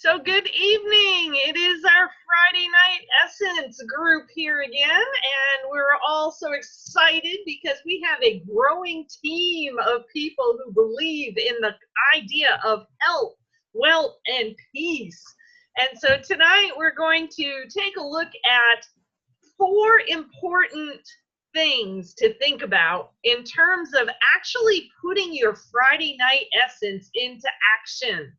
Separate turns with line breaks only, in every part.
So good evening. It is our Friday Night Essence group here again, and we're all so excited because we have a growing team of people who believe in the idea of health, wealth, and peace. And so tonight we're going to take a look at 4 important things to think about in terms of actually putting your Friday Night Essence into action.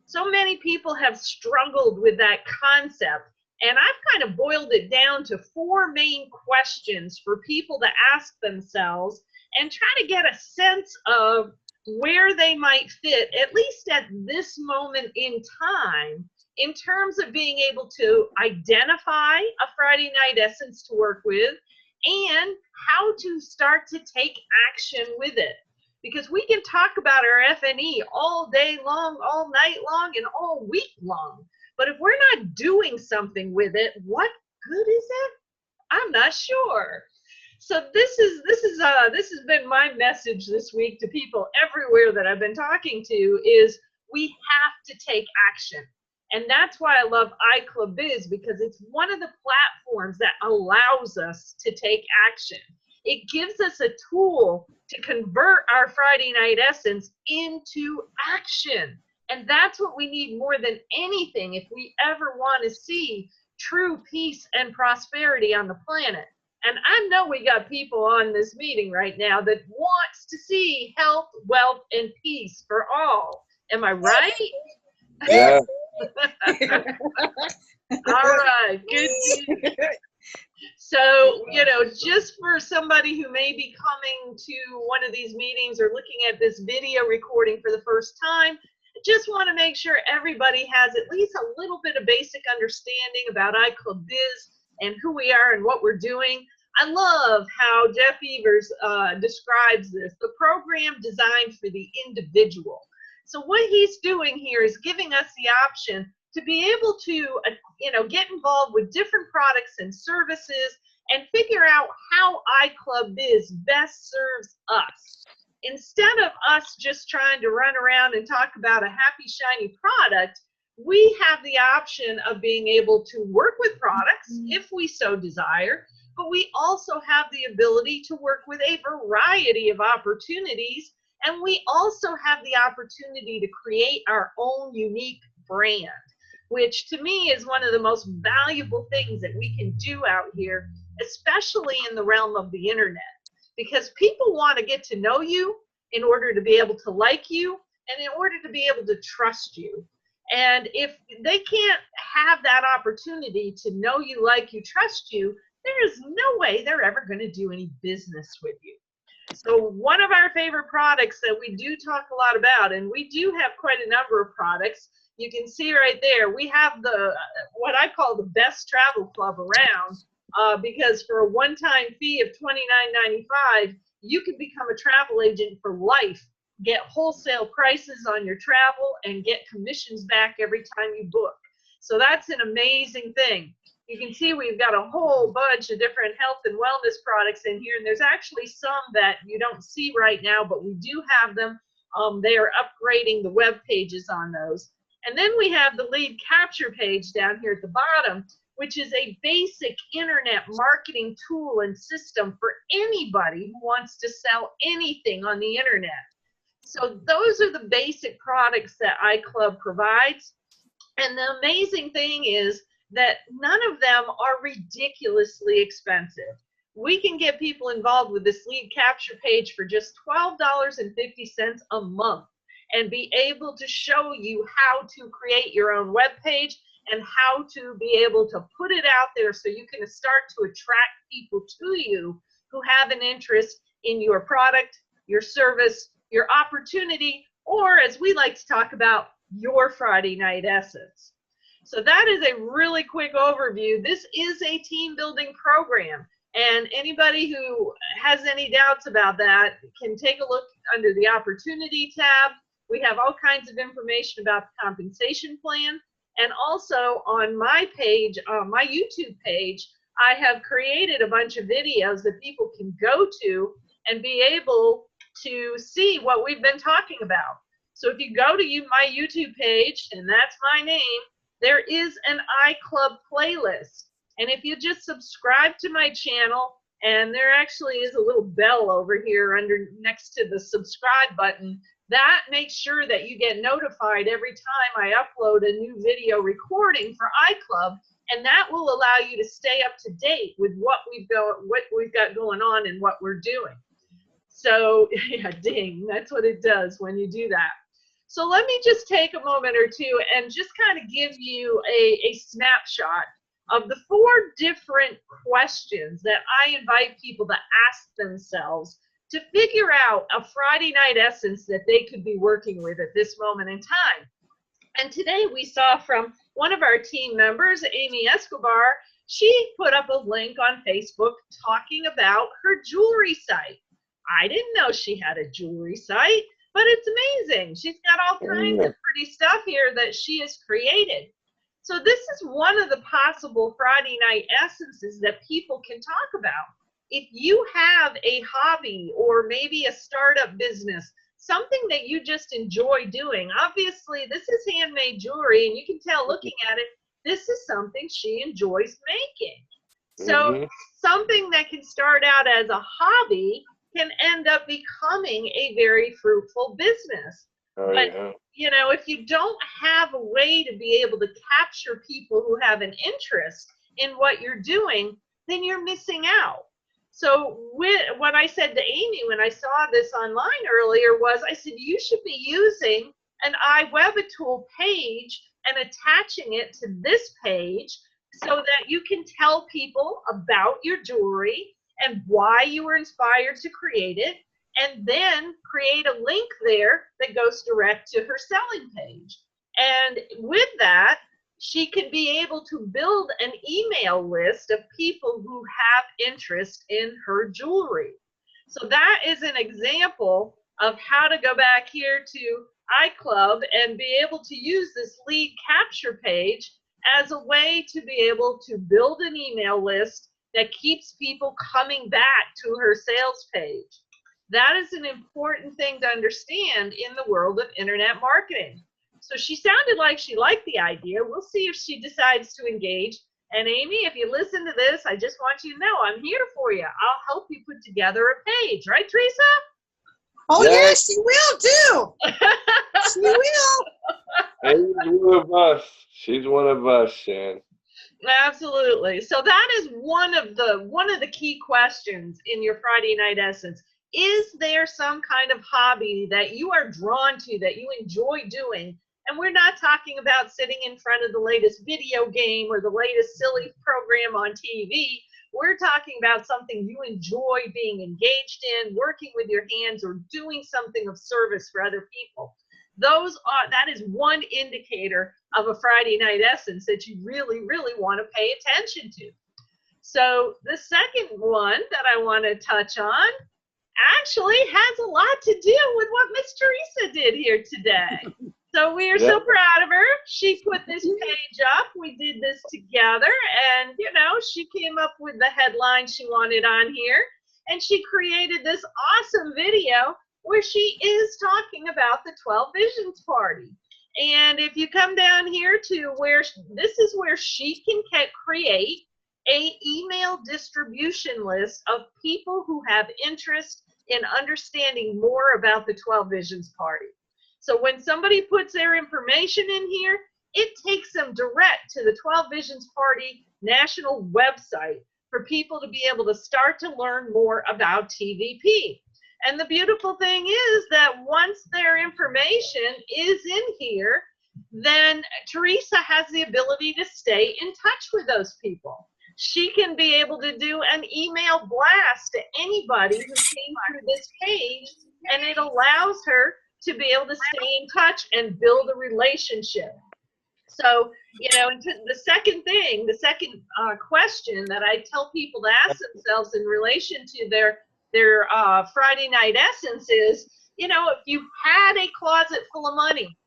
So many people have struggled with that concept, and I've kind of boiled it down to 4 main questions for people to ask themselves and try to get a sense of where they might fit, at least at this moment in time, in terms of being able to identify a Friday Night Essence to work with and how to start to take action with it. Because we can talk about our FNE all day long, all night long, and all week long. But if we're not doing something with it, what good is it? I'm not sure. So this has been my message this week to people everywhere that I've been talking to is we have to take action. And that's why I love iClubBiz, because it's one of the platforms that allows us to take action. It gives us a tool to convert our Friday Night Essence into action. And that's what we need more than anything if we ever want to see true peace and prosperity on the planet. And I know we got people on this meeting right now that wants to see health, wealth, and peace for all. Am I right?
Yeah.
All right, good. So, just for somebody who may be coming to one of these meetings or looking at this video recording for the first time, I just want to make sure everybody has at least a little bit of basic understanding about iClubBiz and who we are and what we're doing. I love how Jeff Evers describes this, the program designed for the individual. So what he's doing here is giving us the option to be able to, get involved with different products and services and figure out how iClubBiz best serves us. Instead of us just trying to run around and talk about a happy, shiny product, we have the option of being able to work with products if we so desire, but we also have the ability to work with a variety of opportunities, and we also have the opportunity to create our own unique brand, which to me is one of the most valuable things that we can do out here, especially in the realm of the internet, because people want to get to know you in order to be able to like you and in order to be able to trust you. And if they can't have that opportunity to know you, like you, trust you, there is no way they're ever going to do any business with you. So one of our favorite products that we do talk a lot about, and we do have quite a number of products, you can see right there, we have the what I call the best travel club around, because for a one-time fee of $29.95, you can become a travel agent for life, get wholesale prices on your travel, and get commissions back every time you book. So that's an amazing thing. You can see we've got a whole bunch of different health and wellness products in here, and there's actually some that you don't see right now, but we do have them. They are upgrading the web pages on those. And then we have the lead capture page down here at the bottom, which is a basic internet marketing tool and system for anybody who wants to sell anything on the internet. So those are the basic products that iClub provides. And the amazing thing is that none of them are ridiculously expensive. We can get people involved with this lead capture page for just $12.50 a month and be able to show you how to create your own web page and how to be able to put it out there so you can start to attract people to you who have an interest in your product, your service, your opportunity, or as we like to talk about, your Friday Night Essence. So that is a really quick overview. This is a team building program, and anybody who has any doubts about that can take a look under the opportunity tab. We have all kinds of information about the compensation plan, and also on my page, my YouTube page, I have created a bunch of videos that people can go to and be able to see what we've been talking about. So if you go to my YouTube page, and that's my name, there is an iClub playlist. And if you just subscribe to my channel, and there actually is a little bell over here next to the subscribe button, that makes sure that you get notified every time I upload a new video recording for iClub, and that will allow you to stay up to date with what we've got going on and what we're doing. So yeah, ding, that's what it does when you do that. So let me just take a moment or two and just kind of give you a snapshot of the 4 different questions that I invite people to ask themselves to figure out a Friday night essence that they could be working with at this moment in time. And today we saw from one of our team members, Amy Escobar, she put up a link on Facebook talking about her jewelry site. I didn't know she had a jewelry site, but it's amazing. She's got all kinds of pretty stuff here that she has created. So this is one of the possible Friday night essences that people can talk about. If you have a hobby or maybe a startup business, something that you just enjoy doing, obviously this is handmade jewelry, and you can tell looking at it, this is something she enjoys making. So something that can start out as a hobby can end up becoming a very fruitful business. But you know, if you don't have a way to be able to capture people who have an interest in what you're doing, then you're missing out. So what I said to Amy when I saw this online earlier was, I said, you should be using an iWebAtool page and attaching it to this page so that you can tell people about your jewelry and why you were inspired to create it, and then create a link there that goes direct to her selling page. And with that, she can be able to build an email list of people who have interest in her jewelry. So that is an example of how to go back here to iClub and be able to use this lead capture page as a way to be able to build an email list that keeps people coming back to her sales page. That is an important thing to understand in the world of internet marketing. So she sounded like she liked the idea. We'll see if she decides to engage. And Amy, if you listen to this, I just want you to know I'm here for you. I'll help you put together a page. Right, Teresa?
Oh, yes, she will too. She will.
She's one of us. She's one of us, Shan.
Absolutely. So that is one of the key questions in your Friday night essence. Is there some kind of hobby that you are drawn to, that you enjoy doing? And we're not talking about sitting in front of the latest video game or the latest silly program on TV. We're talking about something you enjoy being engaged in, working with your hands, or doing something of service for other people. That is one indicator of a Friday night essence that you really, really want to pay attention to. So the second one that I want to touch on actually has a lot to do with what Miss Teresa did here today. So we are so proud of her. She put this page up. We did this together, and you know, she came up with the headline she wanted on here, and she created this awesome video where she is talking about the 12 Visions Party. And if you come down here to where this is where she can create a email distribution list of people who have interest in understanding more about the 12 Visions Party. So when somebody puts their information in here, it takes them direct to the 12 Visions Party national website for people to be able to start to learn more about TVP. And the beautiful thing is that once their information is in here, then Teresa has the ability to stay in touch with those people. She can be able to do an email blast to anybody who came through this page, and it allows her to be able to stay in touch and build a relationship. So, you know, the second thing, the second question that I tell people to ask themselves in relation to their Friday night essence is, you know, if you had a closet full of money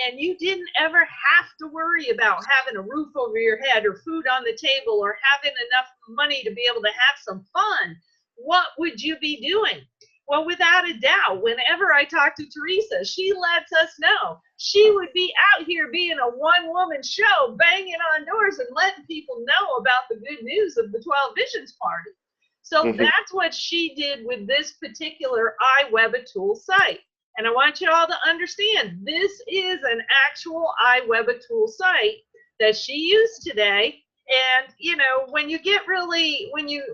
and you didn't ever have to worry about having a roof over your head or food on the table or having enough money to be able to have some fun, what would you be doing? Well, without a doubt, whenever I talk to Teresa, she lets us know she would be out here being a one-woman show, banging on doors and letting people know about the good news of the 12 Visions Party. So that's what she did with this particular iWebAtool site. And I want you all to understand, this is an actual iWebAtool site that she used today. And, you know, when you get really, when you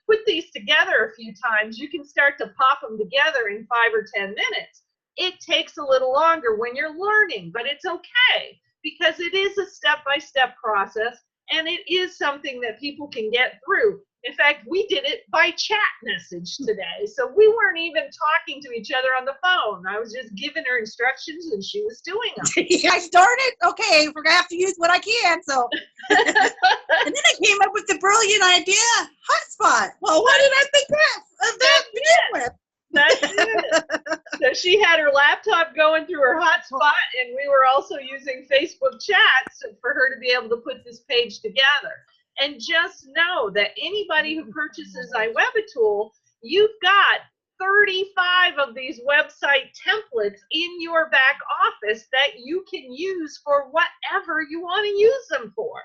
put these together a few times, you can start to pop them together in 5 or 10 minutes. It takes a little longer when you're learning, but it's okay because it is a step-by-step process and it is something that people can get through. In fact, we did it by chat message today. So we weren't even talking to each other on the phone. I was just giving her instructions and she was doing them.
I started, okay, we're going to have to use what I can. So, and then I came up with the brilliant idea, hotspot. Well, why did I think of that to begin with?
That's it. So she had her laptop going through her hotspot, and we were also using Facebook chats for her to be able to put this page together. And just know that anybody who purchases iWebAtool, you've got 35 of these website templates in your back office that you can use for whatever you want to use them for.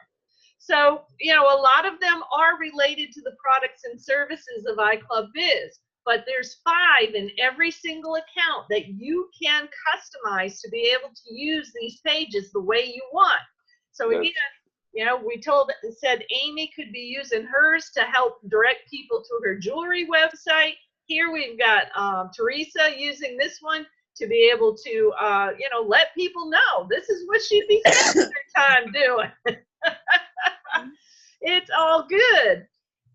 So, you know, a lot of them are related to the products and services of iClubBiz, but there's 5 in every single account that you can customize to be able to use these pages the way you want. So again, you know, we said Amy could be using hers to help direct people to her jewelry website. Here we've got Teresa using this one to be able to, you know, let people know this is what she'd be spending her time doing. It's all good.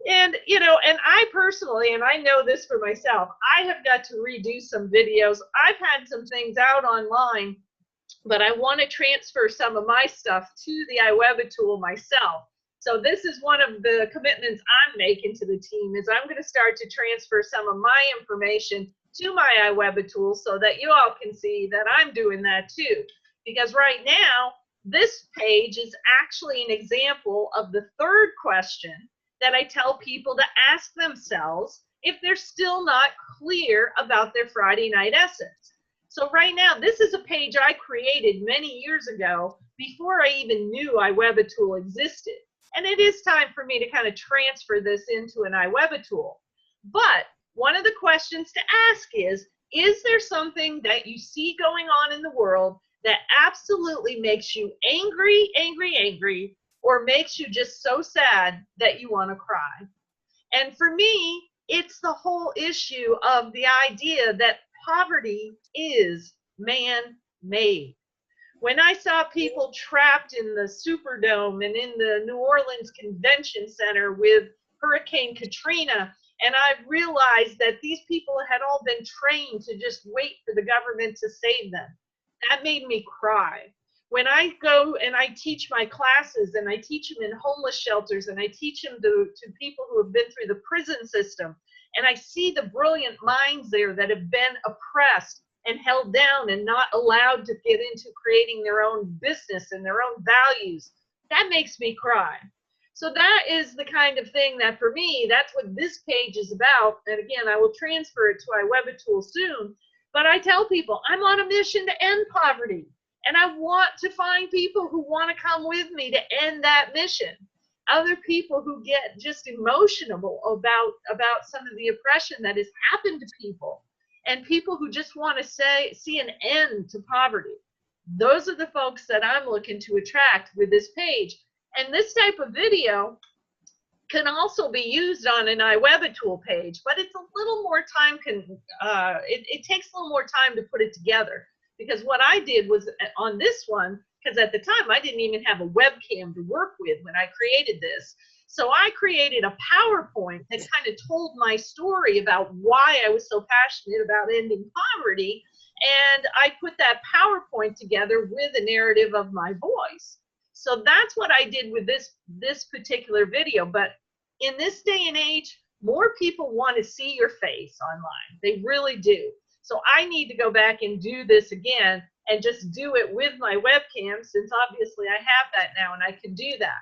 And, you know, and I personally, and I know this for myself, I have got to redo some videos. I've had some things out online, but I want to transfer some of my stuff to the iWebAtool myself. So this is one of the commitments I'm making to the team is I'm going to start to transfer some of my information to my iWebAtool so that you all can see that I'm doing that too. Because right now, this page is actually an example of the 3rd question that I tell people to ask themselves if they're still not clear about their Friday night essence. So right now, this is a page I created many years ago before I even knew iWebAtool existed. And it is time for me to kind of transfer this into an iWebAtool. But one of the questions to ask is there something that you see going on in the world that absolutely makes you angry, or makes you just so sad that you want to cry? And for me, it's the whole issue of the idea that poverty is man-made. When I saw people trapped in the Superdome and in the New Orleans Convention Center with Hurricane Katrina, and I realized that these people had all been trained to just wait for the government to save them, that made me cry. When I go and I teach my classes and I teach them in homeless shelters and I teach them to people who have been through the prison system, and I see the brilliant minds there that have been oppressed and held down and not allowed to get into creating their own business and their own values, that makes me cry. So that is the kind of thing that for me, that's what this page is about. And again, I will transfer it to iWebAtool soon. But I tell people I'm on a mission to end poverty. And I want to find people who want to come with me to end that mission. Other people who get just emotional about some of the oppression that has happened to people, and people who just want to see an end to poverty. Those are the folks that I'm looking to attract with this page. And this type of video can also be used on an iWebAtool page, but it's a little more time, it takes a little more time to put it together. Because what I did was on this one, because at the time I didn't even have a webcam to work with when I created this. So I created a PowerPoint that kind of told my story about why I was so passionate about ending poverty. And I put that PowerPoint together with a narrative of my voice. So that's what I did with this particular video. But in this day and age, more people want to see your face online. They really do. So I need to go back and do this again and just do it with my webcam, since obviously I have that now and I can do that.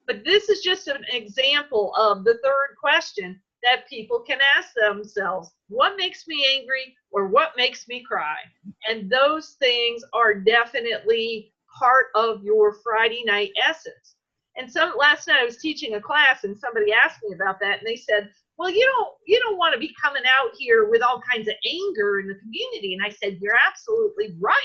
But this is just an example of the 3rd question. that people can ask themselves, what makes me angry or what makes me cry? And those things are definitely part of your Friday night essence. And last night I was teaching a class and somebody asked me about that, and they said, well, you don't want to be coming out here with all kinds of anger in the community. And I said, you're absolutely right.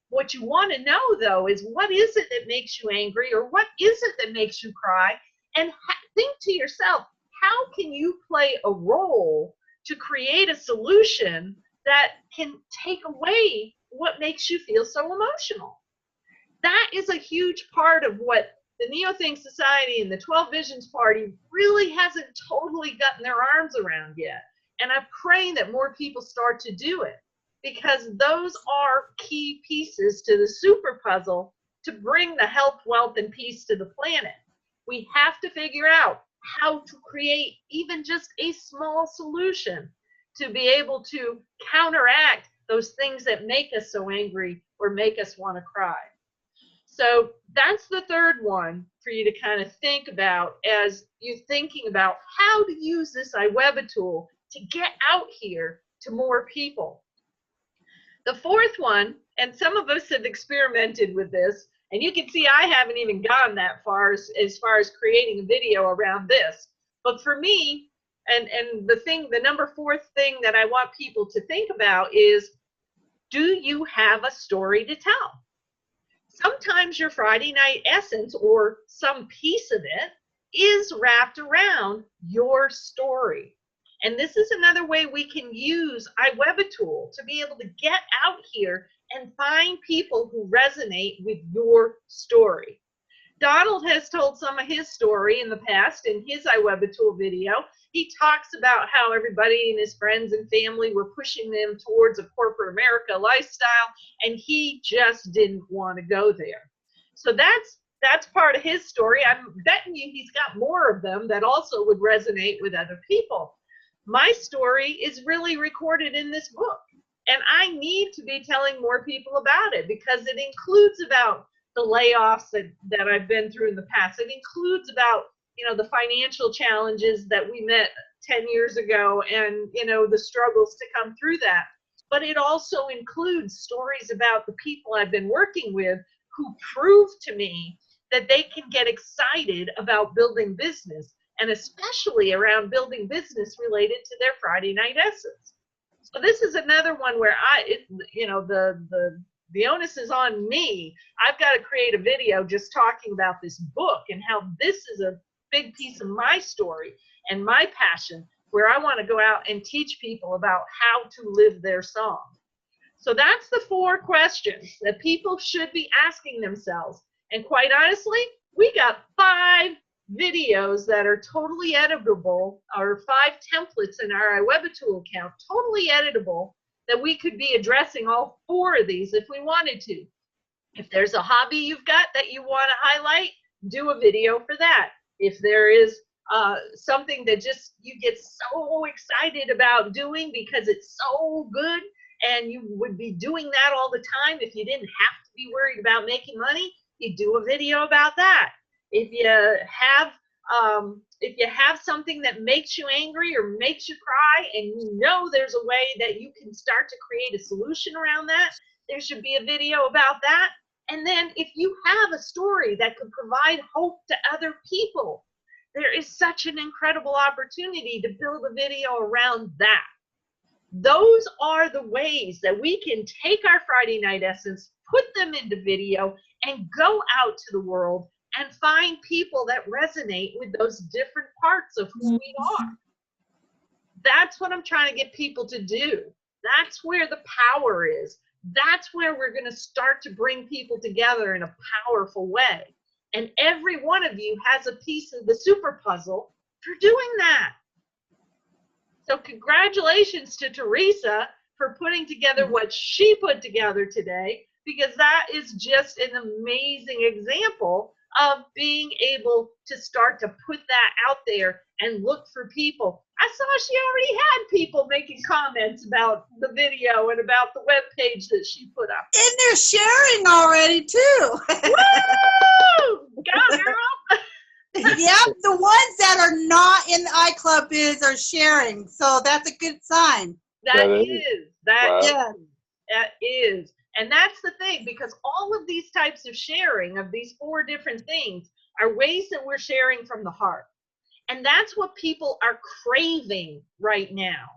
What you want to know, though, is what is it that makes you angry, or what is it that makes you cry? And think to yourself, how can you play a role to create a solution that can take away what makes you feel so emotional? That is a huge part of what the Neo-Think Society and the 12 Visions Party really hasn't totally gotten their arms around yet. And I'm praying that more people start to do it, because those are key pieces to the super puzzle to bring the health, wealth, and peace to the planet. We have to figure out how to create even just a small solution to be able to counteract those things that make us so angry or make us want to cry. So that's the third one for you to kind of think about as you're thinking about how to use this iWebA tool to get out here to more people. The fourth one, and some of us have experimented with this, and you can see I haven't even gone that far as far as creating a video around this. But for me, and the number fourth thing that I want people to think about is, do you have a story to tell? Sometimes your Friday night essence, or some piece of it, is wrapped around your story. And this is another way we can use iWebA tool to be able to get out here and find people who resonate with your story. Donald has told some of his story in the past in his iWebA tool video. He talks about how everybody and his friends and family were pushing them towards a corporate America lifestyle, and he just didn't want to go there. So that's part of his story. I'm betting you he's got more of them that also would resonate with other people. My story is really recorded in this book, and I need to be telling more people about it, because it includes about the layoffs that I've been through in the past. It includes about, the financial challenges that we met 10 years ago, and, the struggles to come through that. But it also includes stories about the people I've been working with who prove to me that they can get excited about building business, and especially around building business related to their Friday night essence. So this is another one where the onus is on me. I've got to create a video just talking about this book and how this is a big piece of my story and my passion, where I want to go out and teach people about how to live their song. So that's the 4 questions that people should be asking themselves. And quite honestly, we got 5 videos that are totally editable, or 5 templates in our iWebA tool account, totally editable, that we could be addressing all 4 of these if we wanted to. If there's a hobby you've got that you want to highlight, do a video for that. If there is something that just you get so excited about doing because it's so good, and you would be doing that all the time if you didn't have to be worried about making money, you do a video about that. If you have something that makes you angry or makes you cry, and you know there's a way that you can start to create a solution around that, there should be a video about that. And then if you have a story that could provide hope to other people, there is such an incredible opportunity to build a video around that. Those are the ways that we can take our Friday night essence, put them into video, and go out to the world and find people that resonate with those different parts of who we are. That's what I'm trying to get people to do. That's where the power is. That's where we're going to start to bring people together in a powerful way. And every one of you has a piece of the super puzzle for doing that. So congratulations to Teresa for putting together what she put together today, because that is just an amazing example of being able to start to put that out there and look for people. I saw she already had people making comments about the video and about the web page that she put up.
And they're sharing already too.
Woo! Go, girl!
Yep, the ones that are not in the iClub biz are sharing, so that's a good sign.
That
That
is.
Yeah.
That is. And that's the thing, because all of these types of sharing of these 4 different things are ways that we're sharing from the heart. And that's what people are craving right now.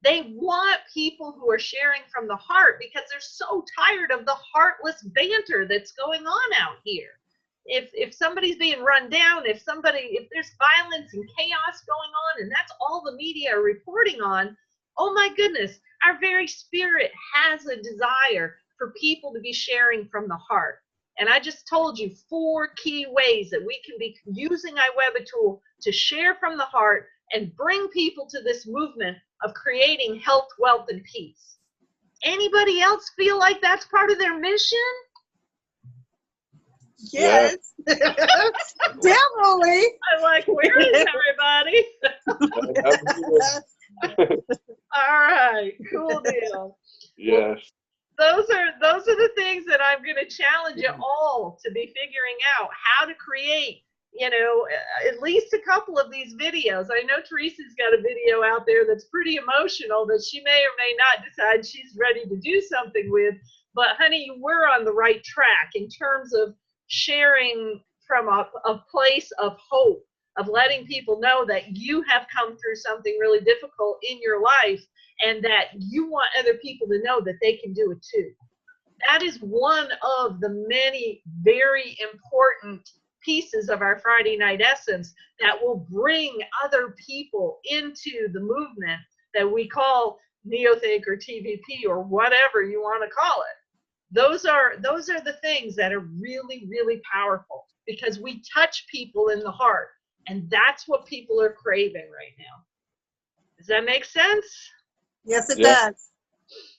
They want people who are sharing from the heart because they're so tired of the heartless banter that's going on out here. If somebody's being run down, if there's violence and chaos going on, and that's all the media are reporting on, oh my goodness, our very spirit has a desire for people to be sharing from the heart. And I just told you 4 key ways that we can be using iWebitool to share from the heart and bring people to this movement of creating health, wealth, and peace. Anybody else feel like that's part of their mission?
Yes. Definitely.
I'm like, where is everybody? All right, cool deal.
Yes.
Those are the things that I'm going to challenge you all to be figuring out how to create, at least a couple of these videos. I know Teresa's got a video out there that's pretty emotional that she may or may not decide she's ready to do something with, but honey, we're on the right track in terms of sharing from a place of hope, of letting people know that you have come through something really difficult in your life and that you want other people to know that they can do it too. That is one of the many very important pieces of our Friday Night Essence that will bring other people into the movement that we call Neothink or TVP or whatever you want to call it. Those are the things that are really, really powerful because we touch people in the heart, and that's what people are craving right now. Does that make sense?
Yes, it
Yeah.
does.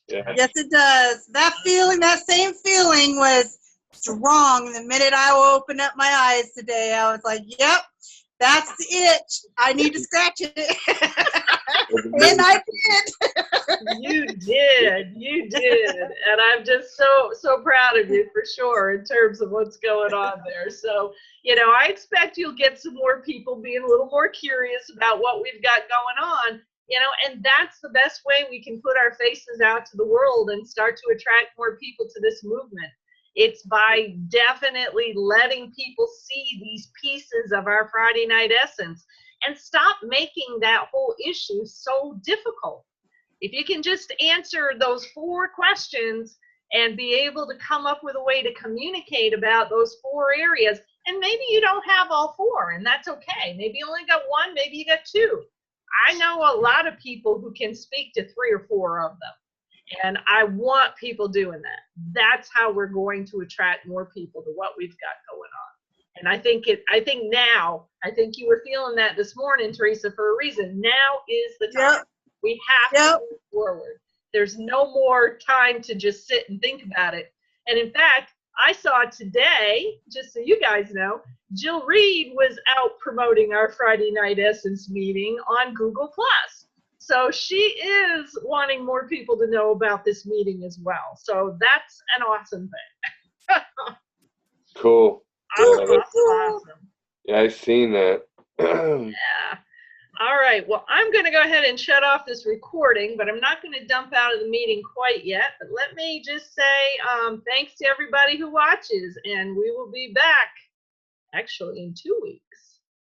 Yeah.
Yes, it does. That same feeling was strong the minute I opened up my eyes today. I was like, yep, that's the itch. I need to scratch it. And I did.
You did. And I'm just so proud of you for sure in terms of what's going on there. So, I expect you'll get some more people being a little more curious about what we've got going on, and that's the best way we can put our faces out to the world and start to attract more people to this movement. It's by definitely letting people see these pieces of our Friday Night Essence and stop making that whole issue so difficult. If you can just answer those 4 questions and be able to come up with a way to communicate about those 4 areas, and maybe you don't have all 4, and that's okay. Maybe you only got 1, maybe you got 2. I know a lot of people who can speak to 3 or 4 of them. And I want people doing that. That's how we're going to attract more people to what we've got going on. And I think you were feeling that this morning, Teresa, for a reason. Now is the time.
Yep.
We have to move forward. There's no more time to just sit and think about it. And in fact, I saw today, just so you guys know, Jill Reed was out promoting our Friday Night Essence meeting on Google+. So she is wanting more people to know about this meeting as well. So that's an awesome thing.
Cool.
Awesome.
Yeah, I've seen that.
Yeah. All right. Well, I'm going to go ahead and shut off this recording, but I'm not going to dump out of the meeting quite yet. But let me just say thanks to everybody who watches, and we will be back actually in 2 weeks.